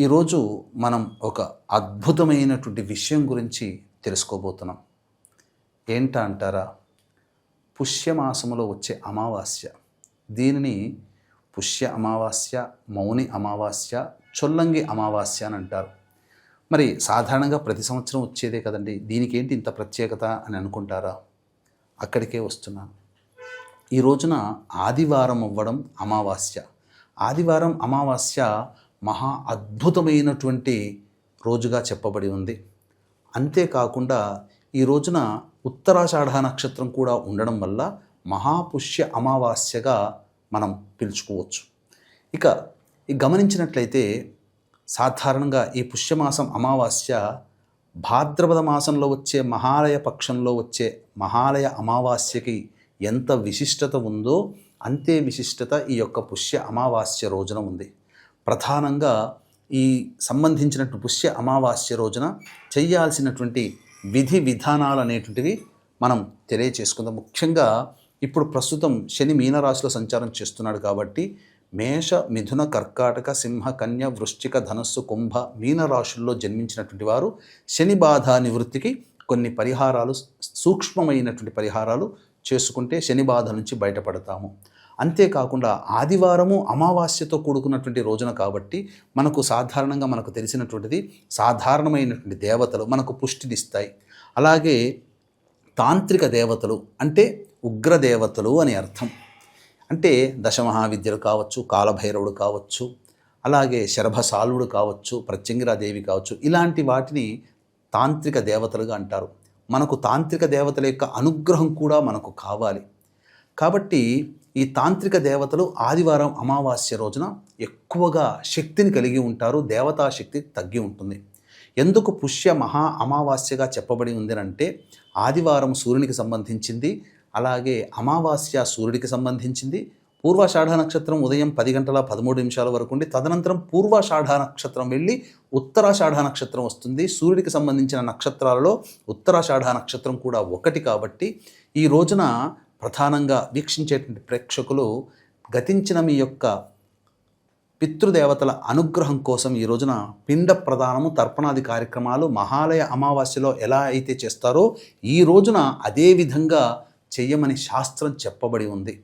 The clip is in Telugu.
ఈరోజు మనం ఒక అద్భుతమైనటువంటి విషయం గురించి తెలుసుకోబోతున్నాం. ఏంటా అంటారా? పుష్యమాసములో వచ్చే అమావాస్య. దీనిని పుష్య అమావాస్య, మౌని అమావాస్య, చొల్లంగి అమావాస్య అని అంటారు. మరి సాధారణంగా ప్రతి సంవత్సరం వచ్చేదే కదండి, దీనికి ఏంటి ఇంత ప్రత్యేకత అని అనుకుంటారా? అక్కడికే వస్తున్నాను. ఈ రోజున ఆదివారం అవ్వడం అమావాస్య. ఆదివారం అమావాస్య మహా అద్భుతమైనటువంటి రోజుగా చెప్పబడి ఉంది. అంతేకాకుండా ఈ రోజున ఉత్తరాషాఢ నక్షత్రం కూడా ఉండడం వల్ల మహాపుష్య అమావాస్యగా మనం పిలుచుకోవచ్చు. ఇక గమనించినట్లయితే సాధారణంగా ఈ పుష్యమాసం అమావాస్య భాద్రపద మాసంలో వచ్చే మహాలయ పక్షంలో వచ్చే మహాలయ అమావాస్యకి ఎంత విశిష్టత ఉందో అంతే విశిష్టత ఈ యొక్క పుష్య అమావాస్య రోజున ఉంది. ప్రధానంగా ఈ సంబంధించినటువంటి పుష్య అమావాస్య రోజున చేయాల్సినటువంటి విధి విధానాలు అనేటువంటివి మనం తెలియచేసుకుందాం. ముఖ్యంగా ఇప్పుడు ప్రస్తుతం శని మీనరాశిలో సంచారం చేస్తున్నాడు కాబట్టి మేష, మిథున, కర్కాటక, సింహ, కన్య, వృశ్చిక, ధనస్సు, కుంభ, మీనరాశుల్లో జన్మించినటువంటి వారు శని బాధ నివృత్తికి కొన్ని పరిహారాలు, సూక్ష్మమైనటువంటి పరిహారాలు చేసుకుంటే శని బాధ నుంచి బయటపడతాము. అంతేకాకుండా ఆదివారము అమావాస్యతో కూడుకున్నటువంటి రోజున కాబట్టి మనకు సాధారణంగా మనకు తెలిసినటువంటిది సాధారణమైనటువంటి దేవతలు మనకు పుష్టినిస్తాయి. అలాగే తాంత్రిక దేవతలు అంటే ఉగ్రదేవతలు అని అర్థం. అంటే దశమహావిద్యలు కావచ్చు, కాలభైరవుడు కావచ్చు, అలాగే శరభసాలుడు కావచ్చు, ప్రత్యంగిరాదేవి కావచ్చు, ఇలాంటి వాటిని తాంత్రిక దేవతలుగా అంటారు. మనకు తాంత్రిక దేవతల యొక్క అనుగ్రహం కూడా మనకు కావాలి కాబట్టి ఈ తాంత్రిక దేవతలు ఆదివారం అమావాస్య రోజున ఎక్కువగా శక్తిని కలిగి ఉంటారు. దేవతా శక్తి తగ్గి ఉంటుంది. ఎందుకు పుష్య మహా అమావాస్యగా చెప్పబడి ఉంది అంటే ఆదివారం సూర్యునికి సంబంధించింది, అలాగే అమావాస్య సూర్యుడికి సంబంధించింది. పూర్వాషాఢ నక్షత్రం ఉదయం 10:13 వరకు ఉండి తదనంతరం పూర్వాషాఢ నక్షత్రం వెళ్ళి ఉత్తరాషాఢ నక్షత్రం వస్తుంది. సూర్యుడికి సంబంధించిన నక్షత్రాలలో ఉత్తరాషాఢ నక్షత్రం కూడా ఒకటి కాబట్టి ఈ రోజున ప్రధానంగా వీక్షించేటువంటి ప్రేక్షకులు గతించిన మీ యొక్క పితృదేవతల అనుగ్రహం కోసం ఈ రోజున పిండ ప్రదానము, తర్పణాది కార్యక్రమాలు మహాలయ అమావాస్యలో ఎలా అయితే చేస్తారో ఈ రోజున అదే విధంగా చెయ్యమని శాస్త్రం చెప్పబడి ఉంది.